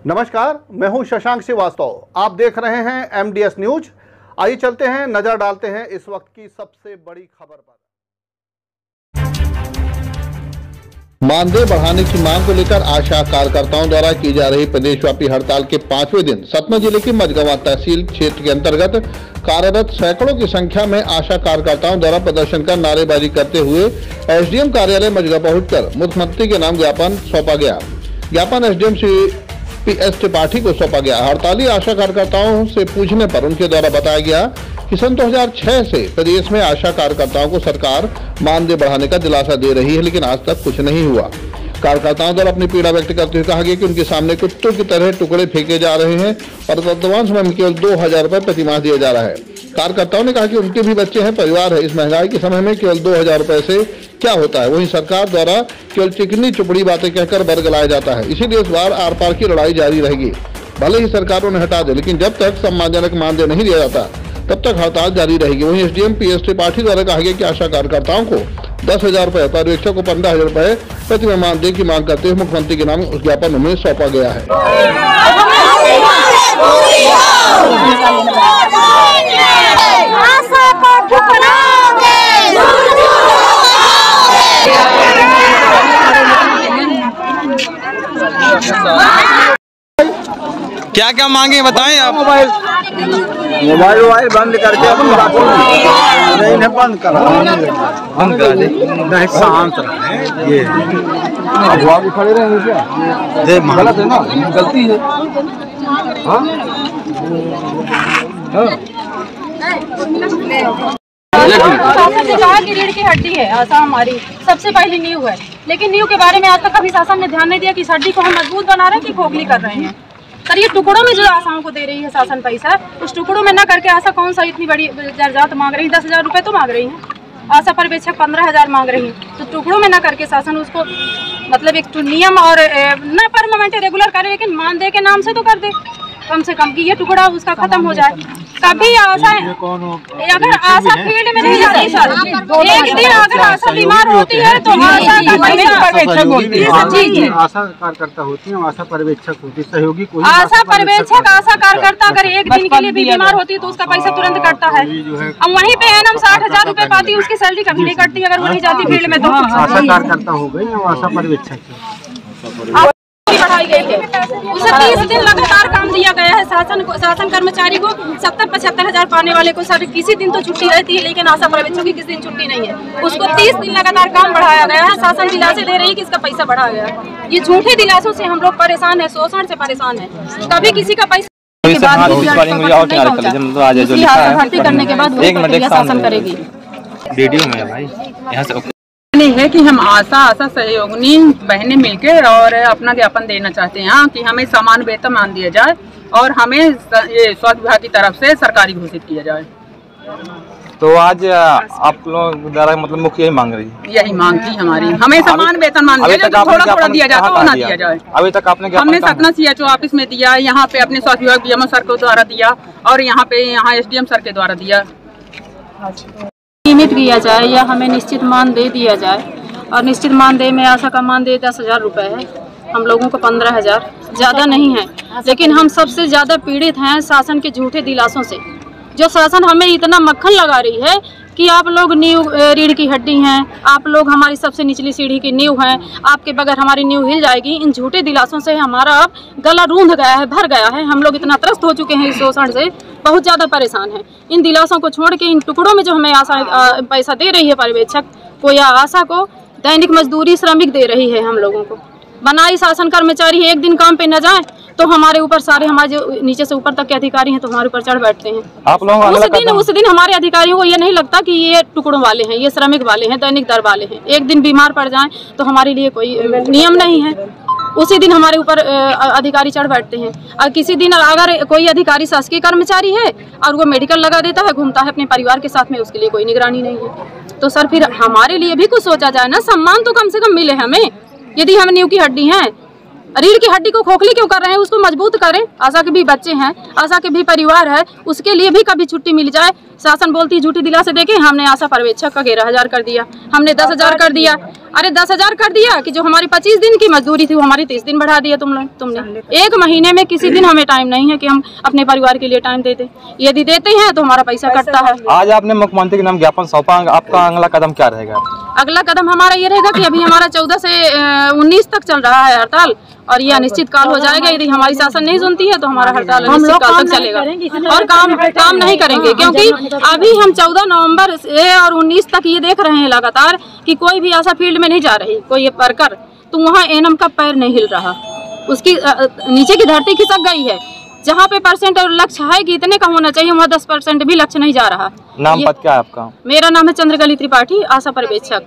नमस्कार, मैं हूं शशांक श्रीवास्तव। आप देख रहे हैं MDS न्यूज। आइए चलते हैं, नजर डालते हैं इस वक्त की सबसे बड़ी खबर पर। मानदेय बढ़ाने की मांग को लेकर आशा कार्यकर्ताओं द्वारा की जा रही प्रदेशव्यापी हड़ताल के 5वें दिन सतना जिले के मझगवां तहसील क्षेत्र के अंतर्गत कार्यरत सैकड़ों की संख्या में आशा कार्यकर्ताओं द्वारा प्रदर्शन कर नारेबाजी करते हुए SDM कार्यालय मझगा पहुंचकर मुख्यमंत्री के नाम ज्ञापन सौंपा गया। ज्ञापन SDM PS त्रिपाठी को सौंपा गया। हड़ताली आशा कार्यकर्ताओं से पूछने पर उनके द्वारा बताया गया कि सन 2006 से प्रदेश में आशा कार्यकर्ताओं को सरकार मानदेय बढ़ाने का दिलासा दे रही है, लेकिन आज तक कुछ नहीं हुआ। कार्यकर्ताओं द्वारा अपनी पीड़ा व्यक्त करते हुए कहा गया कि उनके सामने कुत्तों की तरह टुकड़े फेंके जा रहे हैं और वर्तमान समय में केवल 2000 रुपए प्रति माह दिया जा रहा है। कार्यकर्ताओं ने कहा कि उनके भी बच्चे हैं, परिवार है। इस महंगाई के समय में केवल 2000 रुपए से क्या होता है। वहीं सरकार द्वारा केवल चिकनी चुपड़ी बातें कहकर बरगलाया जाता है। इसीलिए इस बार आर पार की लड़ाई जारी रहेगी। भले ही सरकार उन्हें हटा दे, लेकिन जब तक सम्मानजनक मानदेय नहीं दिया जाता तब तक हड़ताल जारी रहेगी। वहीं SDM PS त्रिपाठी द्वारा कहा गया कि आशा कार्यकर्ताओं को 10,000 रुपए, पर्यवेक्षक को 15,000 रुपए प्रति माह मानदेय की मांग करते हुए मुख्यमंत्री के नाम उस ज्ञापन उन्हें सौंपा गया है। क्या क्या मांगे बताएं आप। मोबाइल बंद करके नहीं बंद करा दे, नहीं शांत ये भी खड़े रहेंगे क्या? गलत है ना, गलती है। रीढ़ की हड्डी है आशा हमारी सबसे पहली नींव है, लेकिन नींव के बारे में आज तक कभी शासन ने ध्यान नहीं दिया कि इस हड्डी को हम मजबूत बना रहे हैं कि खोखली कर रहे हैं। सर, ये टुकड़ों में जो आशाओं को दे रही है शासन पैसा, उस टुकड़ों में न करके आशा कौन सा इतनी बड़ी जात मांग रही है। 10,000 रुपए तो मांग रही है, आशा पर्यवेक्षक 15,000 मांग रही है। तो टुकड़ों में न करके शासन उसको मतलब एक नियम और न परमानेंट रेगुलर करे, लेकिन मानदेय के नाम से तो कर दे कम से कम कि ये टुकड़ा उसका खत्म हो जाए। कभी आशा अगर आशा फील्ड में नहीं जाती सर, एक दिन अगर आशा बीमार होती है तो आशा पर्यवेक्षक होती है, आशा कार्यकर्ता होती है, आशा पर्यवेक्षक होती है, सहयोगी कोई आशा पर्यवेक्षक आशा कार्यकर्ता अगर एक दिन के लिए भी बीमार होती है तो उसका पैसा तुरंत कटता है। अब वहीं पे एनम 60,000 रुपए पाती है, उसकी सैलरी कभी नहीं कटती अगर वो नहीं जाती फील्ड में। तो आशा कार्यकर्ता हो गई या आशा पर्यवेक्षक बढ़ाई गई है, उसे 30 दिन लगातार काम दिया गया है। शासन कर्मचारी को 70-75 हजार पाने वाले को सर किसी दिन तो छुट्टी रहती है, लेकिन आशा पर्यवेक्षक की किसी दिन छुट्टी नहीं है। उसको 30 दिन लगातार काम बढ़ाया गया है। शासन दिलासे दे रही है कि इसका पैसा बढ़ाया गया। ये झूठे दिलासों से हम लोग परेशान है, शोषण से परेशान है। कभी किसी का पैसा भर्ती करने के बाद शासन करेगी। वीडियो में भाई यहाँ से है कि हम आशा सहयोगिनी बहनें मिलकर और अपना ज्ञापन देना चाहते हैं कि हमें समान वेतन मान दिया जाए और हमें ये स्वास्थ्य विभाग की तरफ से सरकारी घोषित किया जाए। तो आज आप लोग द्वारा मतलब मुख्य यही मांग रही है? यही मांग थी हमारी, हमें समान वेतन मान दिया जाए। थोड़ा दिया जाता है, ना दिया जाए। अभी तक हमने सतना CHO ऑफिस में दिया, यहाँ पे अपने स्वास्थ्य विभाग BMO सर के द्वारा दिया और यहाँ पे SDM सर के द्वारा दिया। लिमिट किया जाए या हमें निश्चित मानदेय दिया जाए, और निश्चित मानदेय में आशा का मानदेय 10,000 रुपए है, हम लोगों को 15,000, ज़्यादा नहीं है। लेकिन हम सबसे ज़्यादा पीड़ित हैं शासन के झूठे दिलासों से। जो शासन हमें इतना मक्खन लगा रही है कि आप लोग नींव रीढ़ की हड्डी हैं, आप लोग हमारी सबसे निचली सीढ़ी की नींव हैं, आपके बगैर हमारी नींव हिल जाएगी। इन झूठे दिलासों से हमारा अब गला रूंध गया है, भर गया है। हम लोग इतना त्रस्त हो चुके हैं इस शोषण से, बहुत ज़्यादा परेशान हैं। इन दिलासों को छोड़ के इन टुकड़ों में जो हमें आशा पैसा दे रही है पर्यवेक्षक को या आशा को, दैनिक मजदूरी श्रमिक दे रही है हम लोगों को। बनाई शासन कर्मचारी एक दिन काम पे न जाए तो हमारे ऊपर सारे हमारे जो नीचे से ऊपर तक के अधिकारी हैं तो हमारे ऊपर चढ़ बैठते हैं। आप लोग उस दिन हमारे अधिकारियों को ये नहीं लगता कि ये टुकड़ों वाले हैं, ये श्रमिक वाले हैं, दैनिक दर वाले हैं। एक दिन बीमार पड़ जाएं तो हमारे लिए कोई नियम नहीं है, उसी दिन हमारे ऊपर अधिकारी चढ़ बैठते हैं। और किसी दिन अगर कोई अधिकारी शासकीय कर्मचारी है और वो मेडिकल लगा देता है, घूमता है अपने परिवार के साथ में, उसके लिए कोई निगरानी नहीं है। तो सर फिर हमारे लिए भी कुछ सोचा जाए ना, सम्मान तो कम से कम मिले हमें। यदि हम नींव की हड्डी हैं, रीढ़ की हड्डी को खोखली क्यों कर रहे हैं, उसको मजबूत करें। आशा के भी बच्चे हैं, आशा के भी परिवार है, उसके लिए भी कभी छुट्टी मिल जाए। शासन बोलती झूठी दिलासे देके हमने आशा पर्यवेक्षक का 11,000 कर दिया, हमने 10,000 कर दिया। अरे 10,000 कर दिया कि जो हमारी 25 दिन की मजदूरी थी वो हमारी 30 दिन बढ़ा दिया तुमने। एक महीने में किसी दिन हमें टाइम नहीं है कि हम अपने परिवार के लिए टाइम देते, यदि देते हैं तो हमारा पैसा कटता है। आज आपने मुख्यमंत्री के नाम ज्ञापन सौंपा, आपका अगला कदम क्या रहेगा? अगला कदम हमारा ये रहेगा कि अभी हमारा 14 से 19 तक चल रहा है हड़ताल, और ये अनिश्चित काल हो जाएगा। यदि हमारी शासन नहीं सुनती है तो हमारा हड़ताल अनिश्चित काल तक चलेगा और काम नहीं करेंगे, क्योंकि अभी हम 14 नवंबर से और 19 तक ये देख रहे हैं लगातार कि कोई भी आशा फील्ड में नहीं जा रही, कोई वर्कर, तो वहाँ एनएम का पैर नहीं हिल रहा, उसकी नीचे की धरती खिसक गई है। जहाँ पे परसेंट और लक्ष्य है कि इतने का होना चाहिए, वहाँ 10% भी लक्ष्य नहीं जा रहा। नाम पद क्या है आपका? मेरा नाम है चंद्रकली त्रिपाठी, आशा पर्यवेक्षक।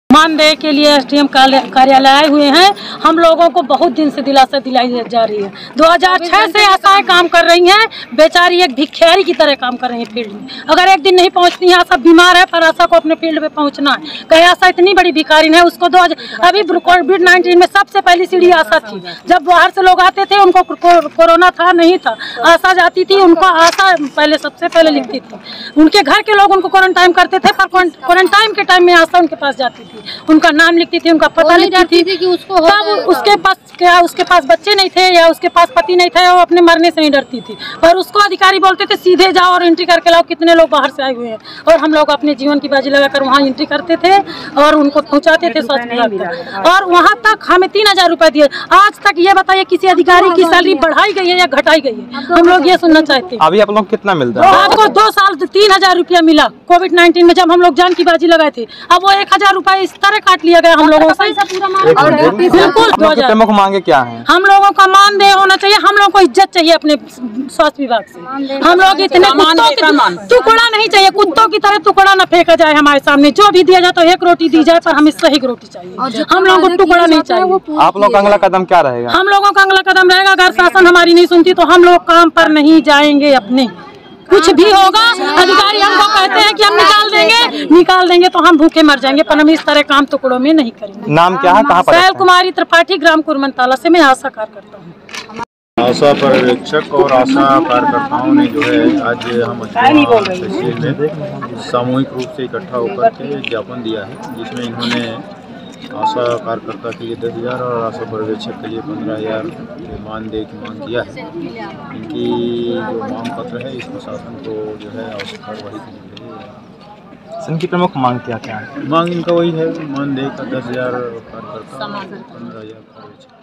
मानदेय के लिए एसडीएम कार्यालय आए हुए हैं। हम लोगों को बहुत दिन से दिलासा दिलाई जा रही है। 2006 से आशाएं काम कर रही हैं, बेचारी एक भिखारी की तरह काम कर रही है फील्ड में। अगर एक दिन नहीं पहुंचती है, आशा बीमार है पर आशा को अपने फील्ड में पहुंचना है। कहीं आशा इतनी बड़ी भिखारी है, उसको अभी कोविड-19 में सबसे पहली सीढ़ी आशा थी। जब बाहर से लोग आते थे, उनको कोरोना था नहीं था, आशा जाती थी, उनको आशा पहले सबसे पहले लिखती थी। उनके घर के लोग उनको क्वारंटाइन करते थे, पर क्वारंटाइन के टाइम में आशा उनके पास जाती थी, उनका नाम लिखती थी, उनका पता लिखती थी कि उसको तब उसके पास बच्चे नहीं थे या उसके पास पति नहीं था, वो अपने मरने से नहीं डरती थी। पर उसको अधिकारी बोलते थे सीधे जाओ और एंट्री करके लाओ। कितने लोग बाहर से आए हुए हैं और हम लोग अपने जीवन की बाजी लगाकर वहाँ एंट्री करते थे और उनको पहुँचाते थे स्वास्थ्य विभाग तक, और वहाँ तक हमें 3,000 रुपए दिए। आज तक ये बताइए किसी अधिकारी की सैलरी बढ़ाई गई है या घटाई गई है? हम लोग ये सुनना चाहते हैं। अभी आप लोग कितना मिलता है? आपको 2 साल 3,000 रुपया मिला कोविड-19 में, जब हम लोग जान की बाजी लगाए थे। अब वो 1,000 रुपए इस तरह काट लिया गया हम लोगों से। बिल्कुल। प्रमुख मांगे क्या है? हम लोगों का मानदेय होना चाहिए, हम लोगों को इज्जत चाहिए अपने स्वास्थ्य विभाग से। हम लोग इतने टुकड़ा नहीं चाहिए, कुत्तों की तरह टुकड़ा न फेंका जाए हमारे सामने। जो भी दिया जाए तो 1 रोटी दी जाए, पर हमें सही रोटी चाहिए। हम लोगों को टुकड़ा नहीं चाहिए। आप लोग का अगला कदम क्या रहेगा? हम लोगों का अगला कदम रहेगा, अगर शासन हमारी नहीं सुनती तो हम लोग काम पर नहीं जाएंगे। अपने कुछ भी होगा, अधिकारी हमको कहते हैं कि हम निकाल देंगे तो हम भूखे मर जाएंगे, पर हम इस तरह काम टुकड़ों में नहीं करेंगे। नाम क्या है? कहाँ पर? शैल कुमारी त्रिपाठी, ग्राम कुरमनताला से मैं आशा कार्यकर्ता हूँ। आशा पर्यवेक्षक और आशा कार्यकर्ताओं ने जो है आज हम तहसील में सामूहिक रूप से इकट्ठा होकर के ज्ञापन दिया है, जिसमें इन्होंने आशा कार्यकर्ता के लिए 10,000 और आशा पर्यवेक्षक के लिए 15,000 के मानदेय की मांग किया है। इनकी जो मांग पत्र है, इसको शासन को जो है आवश्यक कार्रवाई की गई है। इनकी प्रमुख मांग क्या है? मांग इनका वही है, मानदेय का 10,000 कार्यकर्ता, 15,000 पर्यवेक्षक।